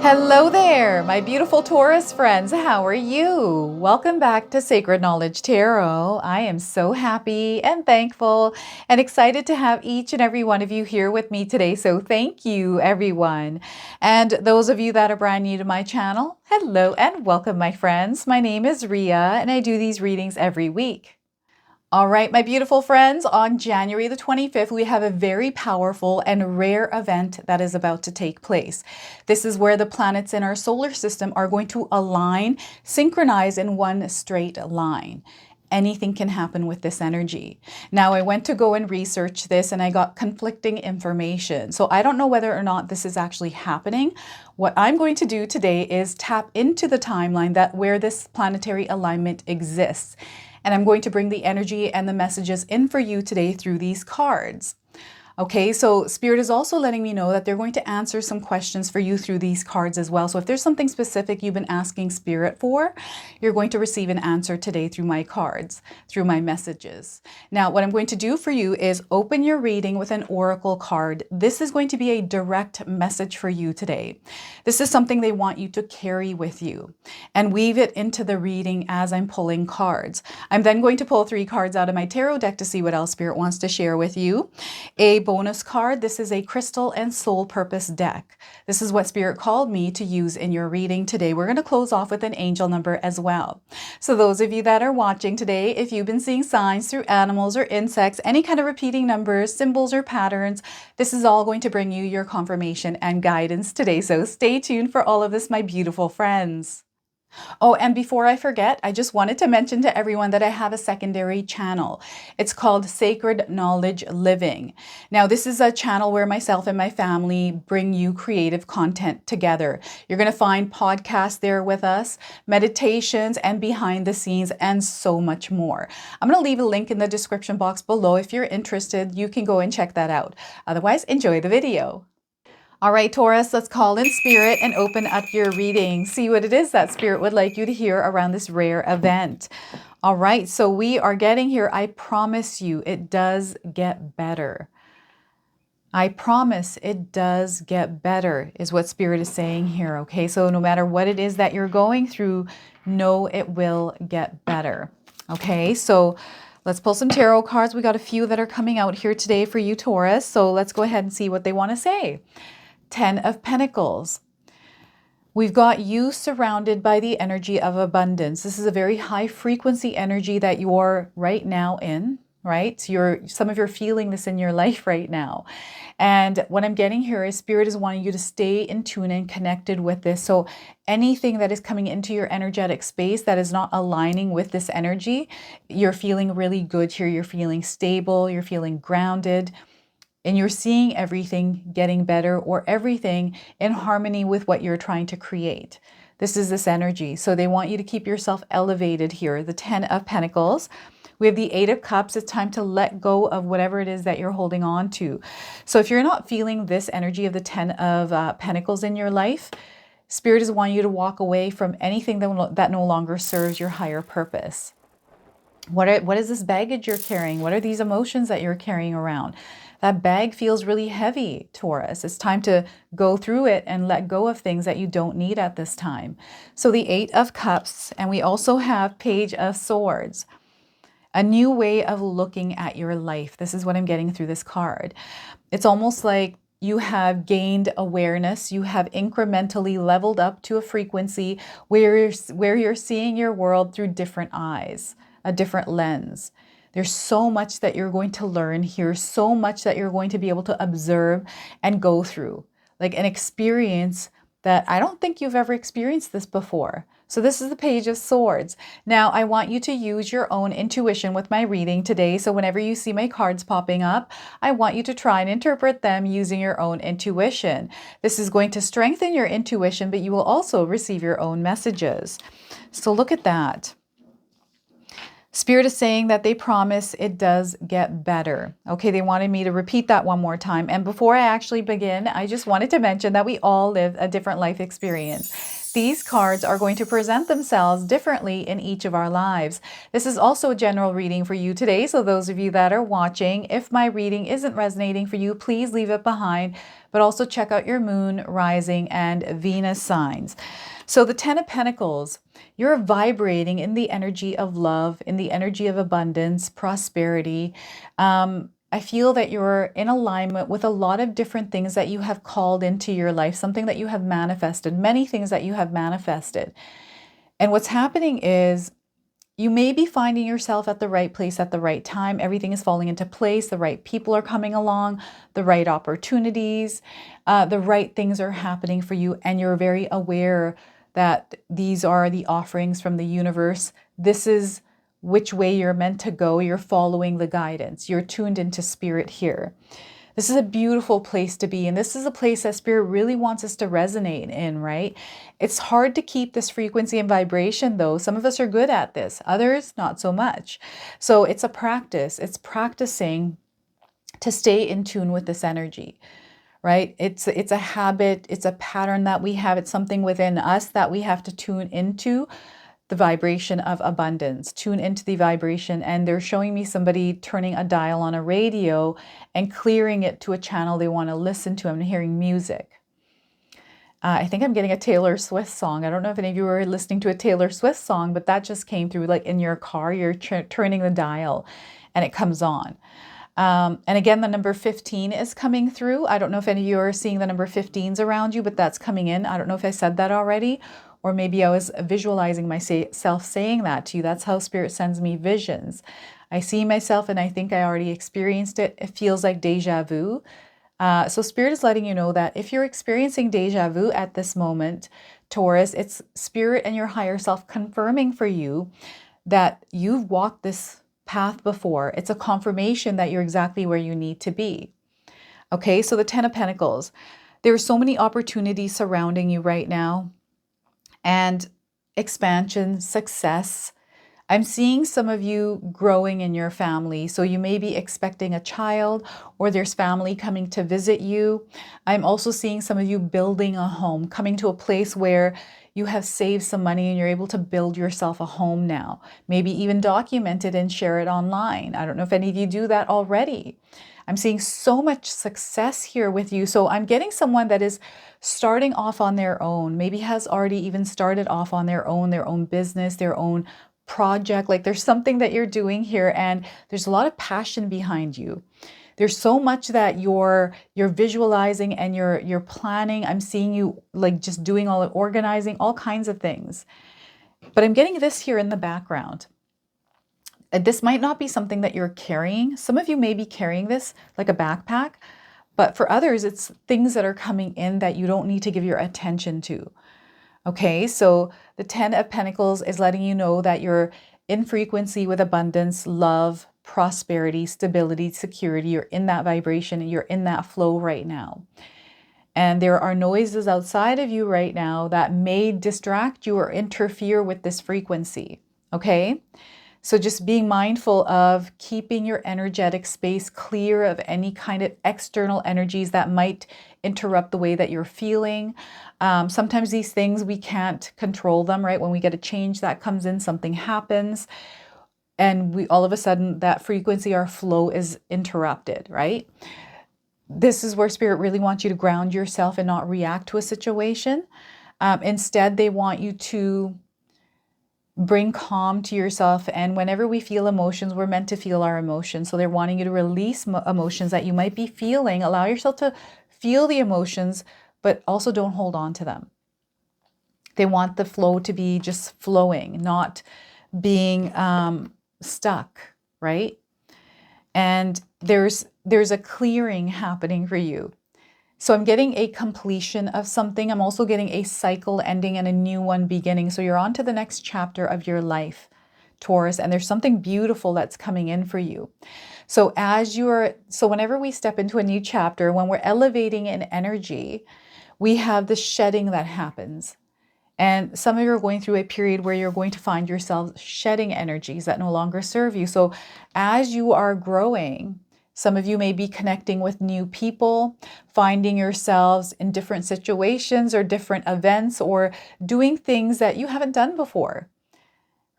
Hello there, my beautiful Taurus friends. How are you? Welcome back to Sacred Knowledge Tarot. I am so happy and thankful and excited to have each and every one of you here with me today. So thank you, everyone. And those of you that are brand new to my channel, hello and welcome, my friends. My name is Ria and I do these readings every week. All right, my beautiful friends, on January the 25th, we have a very powerful and rare event that is about to take place. This is where the planets in our solar system are going to align, synchronize in one straight line. Anything can happen with this energy. Now, I went to go and research this and I got conflicting information. So I don't know whether or not this is actually happening. What I'm going to do today is tap into the timeline that where this planetary alignment exists. And I'm going to bring the energy and the messages in for you today through these cards. Okay, so Spirit is also letting me know that they're going to answer some questions for you through these cards as well. So if there's something specific you've been asking Spirit for, you're going to receive an answer today through my cards, through my messages. Now, what I'm going to do for you is open your reading with an oracle card. This is going to be a direct message for you today. This is something they want you to carry with you and weave it into the reading as I'm pulling cards. I'm then going to pull 3 cards out of my tarot deck to see what else Spirit wants to share with you. A bonus card. This is a crystal and soul purpose deck. This is what Spirit called me to use in your reading today. We're going to close off with an angel number as well. So those of you that are watching today, if you've been seeing signs through animals or insects, any kind of repeating numbers, symbols, or patterns, this is all going to bring you your confirmation and guidance today. So stay tuned for all of this, my beautiful friends. Oh, and before I forget, I just wanted to mention to everyone that I have a secondary channel. It's called Sacred Knowledge Living. Now, this is a channel where myself and my family bring you creative content together. You're going to find podcasts there with us, meditations, and behind the scenes, and so much more. I'm going to leave a link in the description box below. If you're interested, you can go and check that out. Otherwise, enjoy the video. All right, Taurus, let's call in Spirit and open up your reading. See what it is that Spirit would like you to hear around this rare event. All right, so we are getting here. I promise you, it does get better. I promise it does get better is what Spirit is saying here, okay? So no matter what it is that you're going through, know it will get better, okay? So let's pull some tarot cards. We got a few that are coming out here today for you, Taurus. So let's go ahead and see what they want to say. 10 of Pentacles. We've got you surrounded by the energy of abundance. This is a very high frequency energy that you're right now in, right? Some of you are feeling this in your life right now. And what I'm getting here is Spirit is wanting you to stay in tune and connected with this. So anything that is coming into your energetic space that is not aligning with this energy, you're feeling really good here. You're feeling stable. You're feeling grounded. And you're seeing everything getting better or everything in harmony with what you're trying to create. This is this energy. So they want you to keep yourself elevated here. The 10 of Pentacles. We have the 8 of Cups. It's time to let go of whatever it is that you're holding on to. So if you're not feeling this energy of the 10 of Pentacles in your life, Spirit is wanting you to walk away from anything that no longer serves your higher purpose. What is this baggage you're carrying? What are these emotions that you're carrying around? That bag feels really heavy, Taurus. It's time to go through it and let go of things that you don't need at this time. So the 8 of Cups, and we also have Page of Swords. A new way of looking at your life. This is what I'm getting through this card. It's almost like you have gained awareness. You have incrementally leveled up to a frequency where you're seeing your world through different eyes, a different lens. There's so much that you're going to learn here, so much that you're going to be able to observe and go through, like an experience that I don't think you've ever experienced this before. So this is the Page of Swords. Now, I want you to use your own intuition with my reading today. So whenever you see my cards popping up, I want you to try and interpret them using your own intuition. This is going to strengthen your intuition, but you will also receive your own messages. So look at that. Spirit is saying that they promise it does get better. Okay, they wanted me to repeat that one more time. And before I actually begin, I just wanted to mention that we all live a different life experience. These cards are going to present themselves differently in each of our lives. This is also a general reading for you today. So those of you that are watching, if my reading isn't resonating for you, please leave it behind, but also check out your moon, rising, and Venus signs. So the Ten of Pentacles, you're vibrating in the energy of love, in the energy of abundance, prosperity. I feel that you're in alignment with a lot of different things that you have called into your life, something that you have manifested, many things that you have manifested. And what's happening is you may be finding yourself at the right place at the right time. Everything is falling into place. The right people are coming along, the right opportunities, the right things are happening for you. And you're very aware that these are the offerings from the universe. This is which way you're meant to go. You're following the guidance. You're tuned into spirit here. This is a beautiful place to be. And this is a place that spirit really wants us to resonate in, right? It's hard to keep this frequency and vibration though. Some of us are good at this, others not so much. So it's a practice. It's practicing to stay in tune with this energy, right? It's a habit. It's a pattern that we have. It's something within us that we have to tune into. The vibration of abundance, tune into the vibration. And they're showing me somebody turning a dial on a radio and clearing it to a channel they want to listen to. I'm hearing music. I think I'm getting a Taylor Swift song. I don't know if any of you were listening to a Taylor Swift song, but that just came through, like in your car, you're turning the dial and it comes on. And again, the number 15 is coming through. I don't know if any of you are seeing the number 15s around you, but that's coming in. I don't know if I said that already. Or maybe I was visualizing myself saying that to you. That's how spirit sends me visions. I see myself and I think I already experienced it. It feels like deja vu. So spirit is letting you know that if you're experiencing deja vu at this moment, Taurus, it's spirit and your higher self confirming for you that you've walked this path before. It's a confirmation that you're exactly where you need to be. Okay, so the Ten of Pentacles. There are so many opportunities surrounding you right now. And expansion, success. I'm seeing some of you growing in your family. So you may be expecting a child or there's family coming to visit you. I'm also seeing some of you building a home, coming to a place where you have saved some money and you're able to build yourself a home now. Maybe even document it and share it online. I don't know if any of you do that already. I'm seeing so much success here with you. So I'm getting someone that is starting off on their own, maybe has already even started off on their own business, their own project. Like there's something that you're doing here and there's a lot of passion behind you. There's so much that you're visualizing and you're planning. I'm seeing you like just doing all organizing, all kinds of things. But I'm getting this here in the background. This might not be something that you're carrying. Some of you may be carrying this like a backpack, but for others, it's things that are coming in that you don't need to give your attention to. Okay, so the Ten of Pentacles is letting you know that you're in frequency with abundance, love, prosperity, stability, security. You're in that vibration and you're in that flow right now. And there are noises outside of you right now that may distract you or interfere with this frequency. Okay? So just being mindful of keeping your energetic space clear of any kind of external energies that might interrupt the way that you're feeling. Sometimes these things, we can't control them, right? When we get a change that comes in, something happens. And we all of a sudden, that frequency, our flow is interrupted, right? This is where spirit really wants you to ground yourself and not react to a situation. Instead, they want you to bring calm to yourself. And whenever we feel emotions, we're meant to feel our emotions. So they're wanting you to release emotions that you might be feeling. Allow yourself to feel the emotions, but also don't hold on to them. They want the flow to be just flowing, not being stuck, right? And there's a clearing happening for you. So I'm getting a completion of something. I'm also getting a cycle ending and a new one beginning. So you're on to the next chapter of your life, Taurus, and there's something beautiful that's coming in for you. So whenever we step into a new chapter, when we're elevating in energy, we have the shedding that happens. And some of you are going through a period where you're going to find yourselves shedding energies that no longer serve you. So as you are growing, Some of you may be connecting with new people, finding yourselves in different situations or different events or doing things that you haven't done before,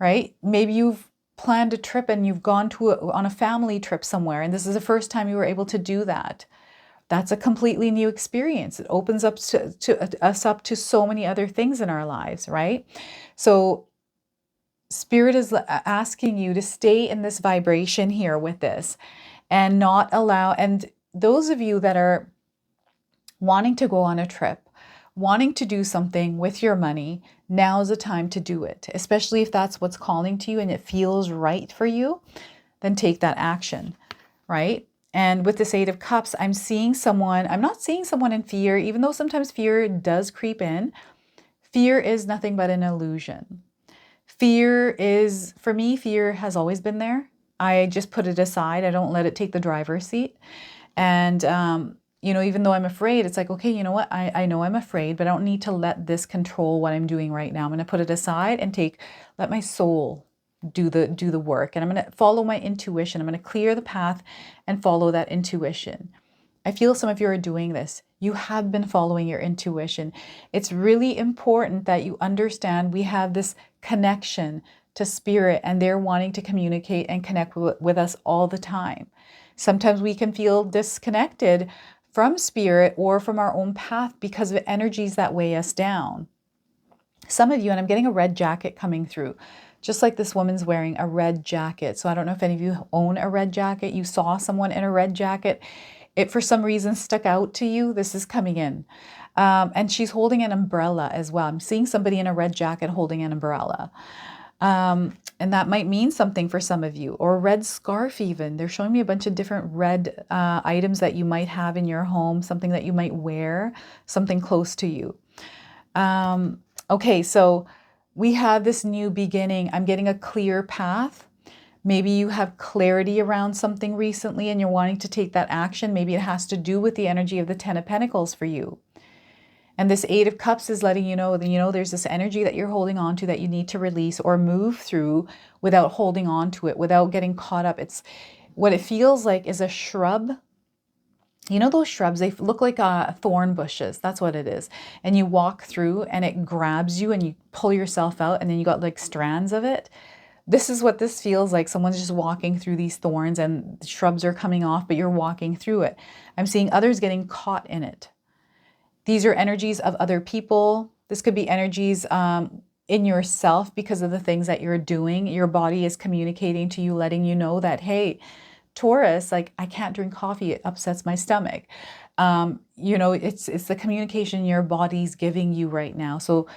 right? Maybe you've planned a trip and you've gone on a family trip somewhere, and this is the first time you were able to do that. That's a completely new experience. It opens up us up to so many other things in our lives, right? So Spirit is asking you to stay in this vibration here with this and not allow, and those of you that are wanting to go on a trip, wanting to do something with your money, now is the time to do it, especially if that's what's calling to you and it feels right for you, then take that action, right? And with this Eight of Cups, I'm not seeing someone in fear, even though sometimes fear does creep in. Fear is nothing but an illusion. Fear for me, fear has always been there. I just put it aside. I don't let it take the driver's seat. And, even though I'm afraid, it's like, okay, you know what? I know I'm afraid, but I don't need to let this control what I'm doing right now. I'm going to put it aside and let my soul do the work. And I'm going to follow my intuition. I'm going to clear the path and follow that intuition. I feel some of you are doing this. You have been following your intuition. It's really important that you understand we have this connection to spirit, and they're wanting to communicate and connect with us all the time. Sometimes we can feel disconnected from spirit or from our own path because of energies that weigh us down. Some of you, and I'm getting a red jacket coming through, just like this woman's wearing a red jacket. So I don't know if any of you own a red jacket. You saw someone in a red jacket. It, for some reason, stuck out to you. This is coming in. And she's holding an umbrella as well. I'm seeing somebody in a red jacket holding an umbrella. And that might mean something for some of you, or a red scarf even. They're showing me a bunch of different red items that you might have in your home, something that you might wear, something close to you. Okay, so we have this new beginning. I'm getting a clear path. Maybe you have clarity around something recently and you're wanting to take that action. Maybe it has to do with the energy of the Ten of Pentacles for you. And this Eight of Cups is letting you know that, there's this energy that you're holding on to that you need to release or move through without holding on to it, without getting caught up. It's what it feels like is a shrub. You know those shrubs, they look like thorn bushes. That's what it is. And you walk through and it grabs you and you pull yourself out and then you got like strands of it. This is what this feels like. Someone's just walking through these thorns and the shrubs are coming off, but you're walking through it. I'm seeing others getting caught in it. These are energies of other people. This could be energies in yourself because of the things that you're doing. Your body is communicating to you, letting you know that, hey, Taurus, like, I can't drink coffee. It upsets my stomach. It's the communication your body's giving you right now. So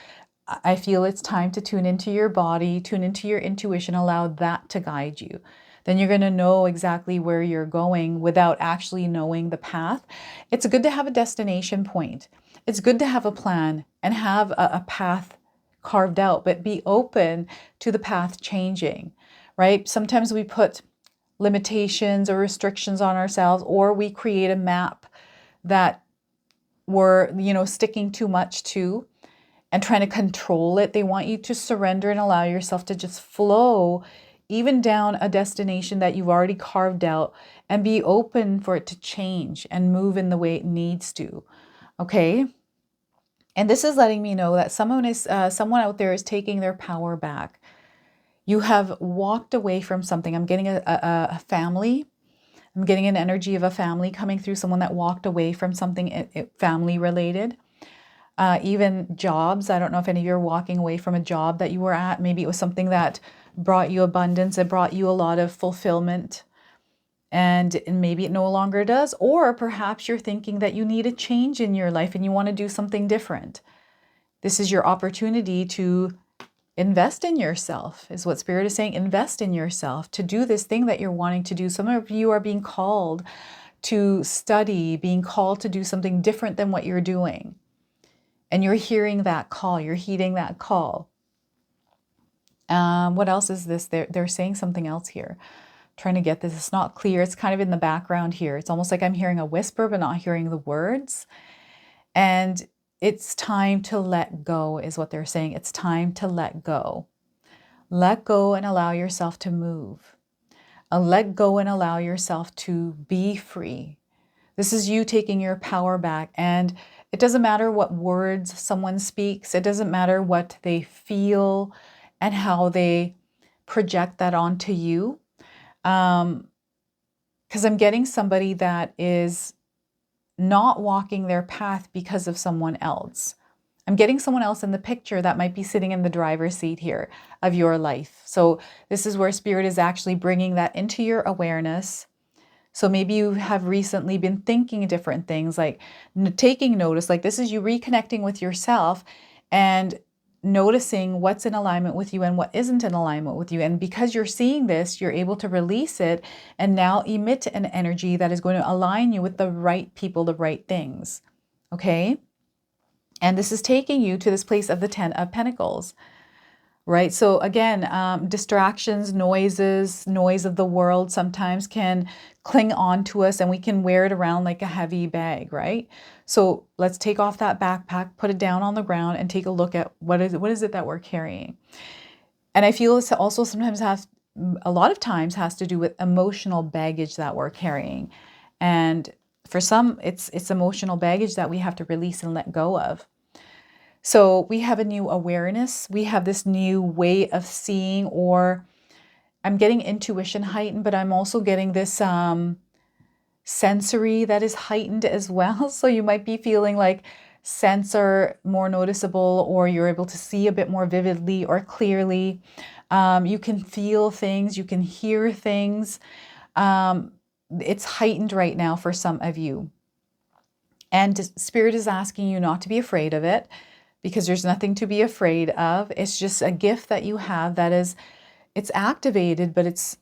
I feel it's time to tune into your body, tune into your intuition, allow that to guide you. Then you're going to know exactly where you're going without actually knowing the path. It's good to have a destination point. It's good to have a plan and have a path carved out, but be open to the path changing, right? Sometimes we put limitations or restrictions on ourselves, or we create a map that we're, sticking too much to and trying to control it. They want you to surrender and allow yourself to just flow even down a destination that you've already carved out and be open for it to change and move in the way it needs to. Okay? And this is letting me know that someone out there is taking their power back. You have walked away from something. I'm getting a family. I'm getting an energy of a family coming through, someone that walked away from something family related. Even jobs. I don't know if any of you are walking away from a job that you were at. Maybe it was something that brought you abundance. It brought you a lot of fulfillment. And maybe it no longer does. Or perhaps you're thinking that you need a change in your life and you want to do something different. This is your opportunity to invest in yourself, is what Spirit is saying. Invest in yourself to do this thing that you're wanting to do. Some of you are being called to study, being called to do something different than what you're doing. And you're hearing that call, you're heeding that call. What else is this? They're saying something else here. Trying to get this. It's not clear. It's kind of in the background here. It's almost like I'm hearing a whisper, but not hearing the words. And it's time to let go is what they're saying. It's time to let go. Let go and allow yourself to move. Let go and allow yourself to be free. This is you taking your power back. And it doesn't matter what words someone speaks. It doesn't matter what they feel and how they project that onto you. Because I'm getting somebody that is not walking their path because of someone else. I'm getting someone else in the picture that might be sitting in the driver's seat here of your life. So this is where Spirit is actually bringing that into your awareness. So maybe you have recently been thinking different things, like taking notice, like this is you reconnecting with yourself and noticing what's in alignment with you and what isn't in alignment with you. And because you're seeing this, you're able to release it and now emit an energy that is going to align you with the right people, the right things. Okay? And this is taking you to this place of the 10 of Pentacles. Right? So again, distractions, noise of the world sometimes can cling on to us and we can wear it around like a heavy bag, right? So let's take off that backpack, put it down on the ground and take a look at what is it that we're carrying. And I feel this also sometimes a lot of times has to do with emotional baggage that we're carrying. And for some, it's emotional baggage that we have to release and let go of. So we have a new awareness. We have this new way of seeing, or I'm getting intuition heightened, but I'm also getting this sensory that is heightened as well. So you might be feeling like scents are more noticeable, or you're able to see a bit more vividly or clearly. You can feel things, you can hear things. It's heightened right now for some of you. And Spirit is asking you not to be afraid of it, because there's nothing to be afraid of. It's just a gift that you have that is, it's activated, but it's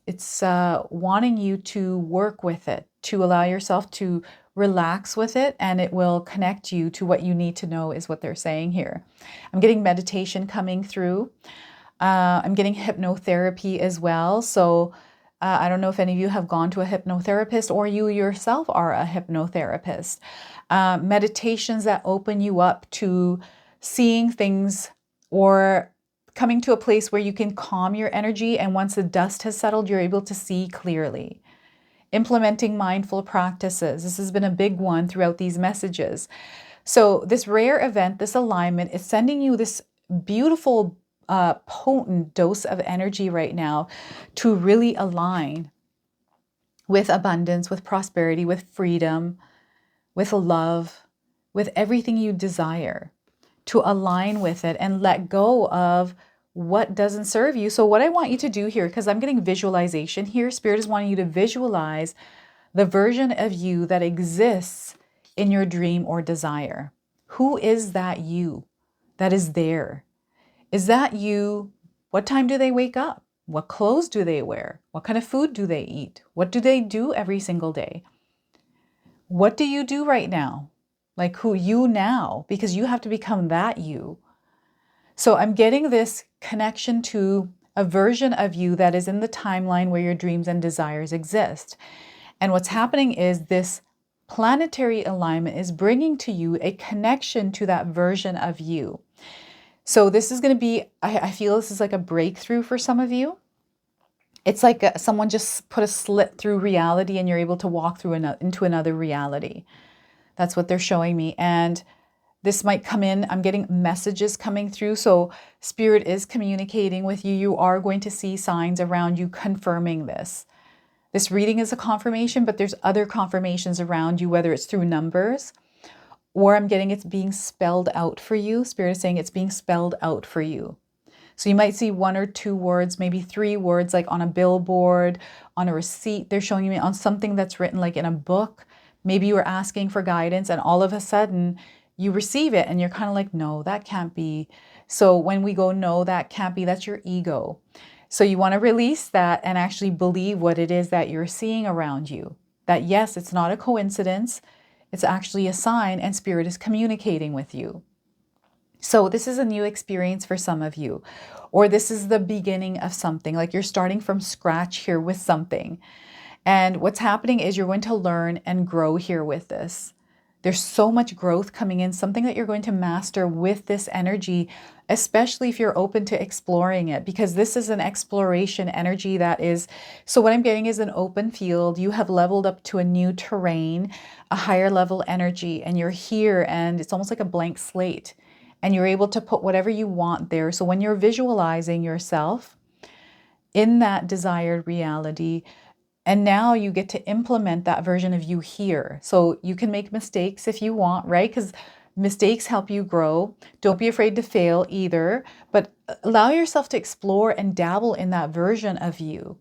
wanting you to work with it, to allow yourself to relax with it, and it will connect you to what you need to know is what they're saying here. I'm getting meditation coming through. I'm getting hypnotherapy as well. So I don't know if any of you have gone to a hypnotherapist or you yourself are a hypnotherapist. Meditations that open you up to seeing things or coming to a place where you can calm your energy, and once the dust has settled, you're able to see clearly. Implementing mindful practices. This has been a big one throughout these messages. So this rare event, this alignment, is sending you this beautiful, potent dose of energy right now to really align with abundance, with prosperity, with freedom, with love, with everything you desire. To align with it and let go of what doesn't serve you. So what I want you to do here, because I'm getting visualization here, Spirit is wanting you to visualize the version of you that exists in your dream or desire. Who is that you that is there? Is that you? What time do they wake up? What clothes do they wear? What kind of food do they eat? What do they do every single day? What do you do right now? Like who you now, because you have to become that you. So I'm getting this connection to a version of you that is in the timeline where your dreams and desires exist. And what's happening is this planetary alignment is bringing to you a connection to that version of you. So this is going to be, I feel this is like a breakthrough for some of you. It's like someone just put a slit through reality and you're able to walk through into another reality. That's what they're showing me. And this might come in. I'm getting messages coming through. So Spirit is communicating with you. You are going to see signs around you confirming this. This reading is a confirmation, but there's other confirmations around you, whether it's through numbers or I'm getting it's being spelled out for you. Spirit is saying it's being spelled out for you. So you might see 1 or 2 words, maybe 3 words, like on a billboard, on a receipt. They're showing you on something that's written like in a book. Maybe you were asking for guidance and all of a sudden you receive it and you're kind of like, no, that can't be. So when we go, no, that can't be, that's your ego. So you want to release that and actually believe what it is that you're seeing around you. That yes, it's not a coincidence. It's actually a sign and Spirit is communicating with you. So this is a new experience for some of you, or this is the beginning of something, like you're starting from scratch here with something. And what's happening is you're going to learn and grow here with this. There's so much growth coming in, something that you're going to master with this energy, especially if you're open to exploring it, because this is an exploration energy that is, so what I'm getting is an open field. You have leveled up to a new terrain, a higher level energy, and you're here and it's almost like a blank slate and you're able to put whatever you want there. So when you're visualizing yourself in that desired reality, and now you get to implement that version of you here. So you can make mistakes if you want, right? Because mistakes help you grow. Don't be afraid to fail either, but allow yourself to explore and dabble in that version of you,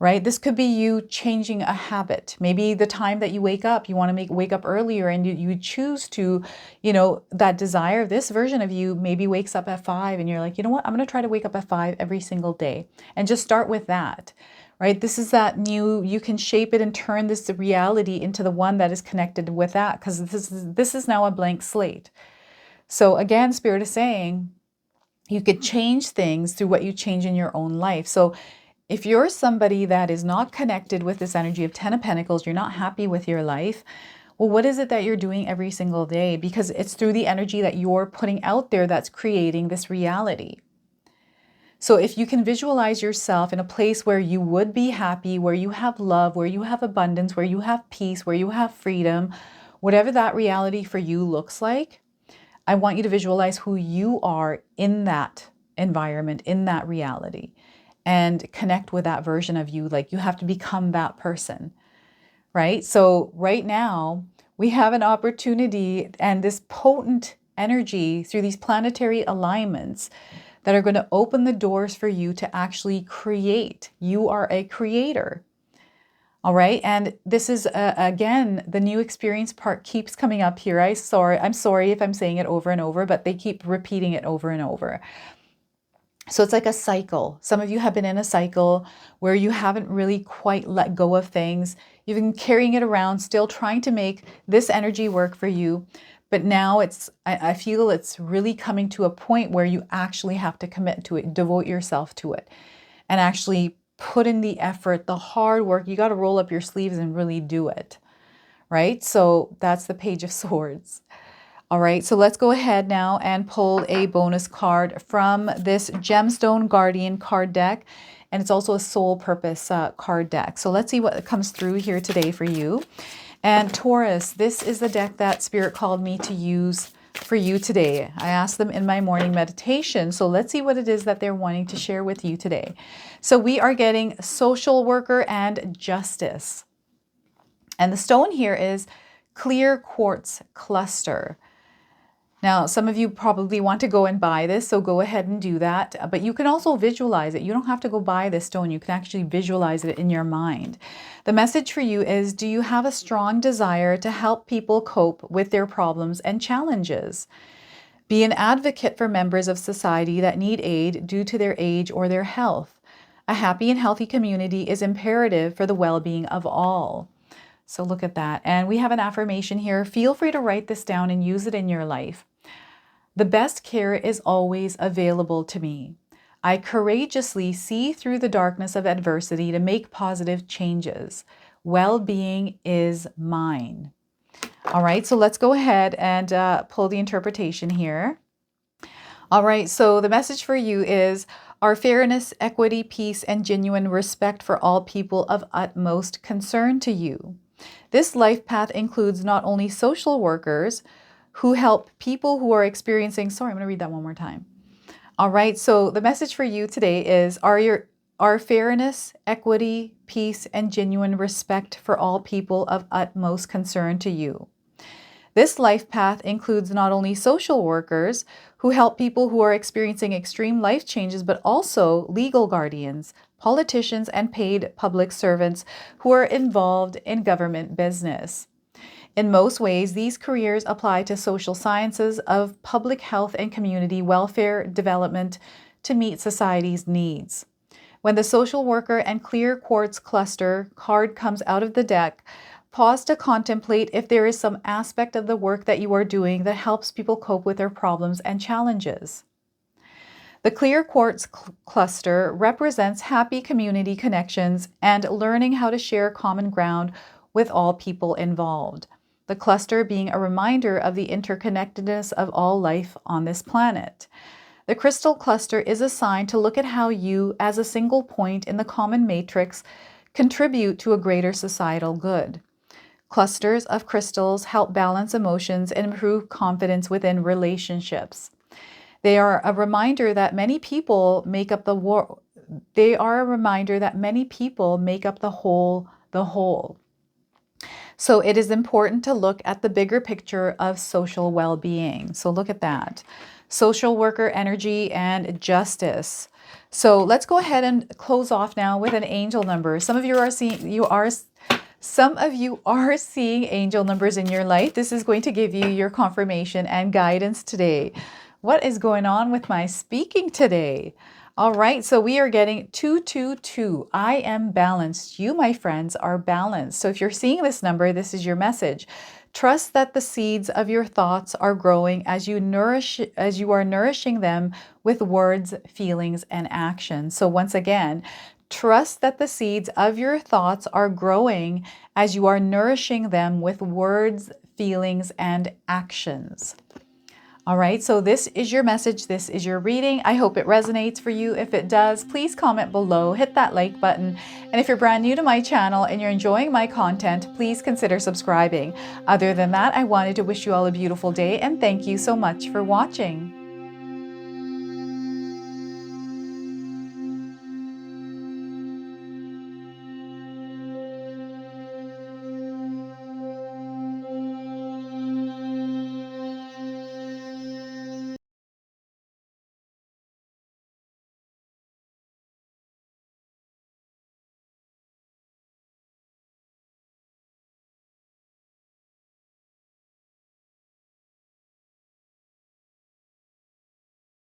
right? This could be you changing a habit. Maybe the time that you wake up, you want to wake up earlier and you choose to, that desire of this version of you maybe wakes up at 5 and you're like, you know what? I'm going to try to wake up at 5 every single day and just start with that. Right? This is that new, you can shape it and turn this reality into the one that is connected with that, because this is now a blank slate. So again, Spirit is saying you could change things through what you change in your own life. So if you're somebody that is not connected with this energy of 10 of Pentacles, you're not happy with your life, well, what is it that you're doing every single day? Because it's through the energy that you're putting out there that's creating this reality. So if you can visualize yourself in a place where you would be happy, where you have love, where you have abundance, where you have peace, where you have freedom, whatever that reality for you looks like, I want you to visualize who you are in that environment, in that reality, and connect with that version of you. Like you have to become that person, right? So right now we have an opportunity and this potent energy through these planetary alignments that are going to open the doors for you to actually create. You are a creator. All right. And this is, again, the new experience part keeps coming up here. I'm sorry if I'm saying it over and over, but they keep repeating it over and over. So it's like a cycle. Some of you have been in a cycle where you haven't really quite let go of things. You've been carrying it around, still trying to make this energy work for you. But now I feel it's really coming to a point where you actually have to commit to it, devote yourself to it, and actually put in the effort, the hard work. You got to roll up your sleeves and really do it, right? So that's the Page of Swords. All right, so let's go ahead now and pull a bonus card from this Gemstone Guardian card deck. And it's also a Soul Purpose card deck. So let's see what comes through here today for you. And Taurus, this is the deck that Spirit called me to use for you today. I asked them in my morning meditation. So let's see what it is that they're wanting to share with you today. So we are getting Social Worker and Justice. And the stone here is Clear Quartz Cluster. Now, some of you probably want to go and buy this, so go ahead and do that. But you can also visualize it. You don't have to go buy this stone. You can actually visualize it in your mind. The message for you is, do you have a strong desire to help people cope with their problems and challenges? Be an advocate for members of society that need aid due to their age or their health. A happy and healthy community is imperative for the well-being of all. So look at that. And we have an affirmation here. Feel free to write this down and use it in your life. The best care is always available to me. I courageously see through the darkness of adversity to make positive changes. Well-being is mine. All right, so let's go ahead and pull the interpretation here. All right, so the message for you is, our fairness, equity, peace, and genuine respect for all people of utmost concern to you. This life path includes not only social workers who help people who are experiencing, sorry, I'm going to read that one more time. All right, so the message for you today is, our fairness, equity, peace, and genuine respect for all people of utmost concern to you. This life path includes not only social workers who help people who are experiencing extreme life changes, but also legal guardians, politicians, and paid public servants who are involved in government business. In most ways, these careers apply to social sciences of public health and community welfare development to meet society's needs. When the social worker and clear quartz cluster card comes out of the deck, pause to contemplate if there is some aspect of the work that you are doing that helps people cope with their problems and challenges. The clear quartz cluster represents happy community connections and learning how to share common ground with all people involved. the cluster being a reminder of the interconnectedness of all life on this planet. The crystal cluster is assigned to look at how you, as a single point in the common matrix, contribute to a greater societal good. Clusters of crystals help balance emotions and improve confidence within relationships. They are a reminder that many people make up the whole. So it is important to look at the bigger picture of social well-being. So look at that. Social worker energy and justice. So let's go ahead and close off now with an angel number. Some of you are seeing angel numbers in your life. This is going to give you your confirmation and guidance today. What is going on with my speaking today? All right, so we are getting 222. I am balanced. You, my friends, are balanced. So if you're seeing this number, this is your message. Trust that the seeds of your thoughts are growing as you are nourishing them with words, feelings, and actions. So once again, trust that the seeds of your thoughts are growing as you are nourishing them with words, feelings, and actions. All right, so this is your message. This is your reading. I hope it resonates for you. If it does, please comment below, hit that like button. And if you're brand new to my channel and you're enjoying my content, please consider subscribing. Other than that, I wanted to wish you all a beautiful day and thank you so much for watching.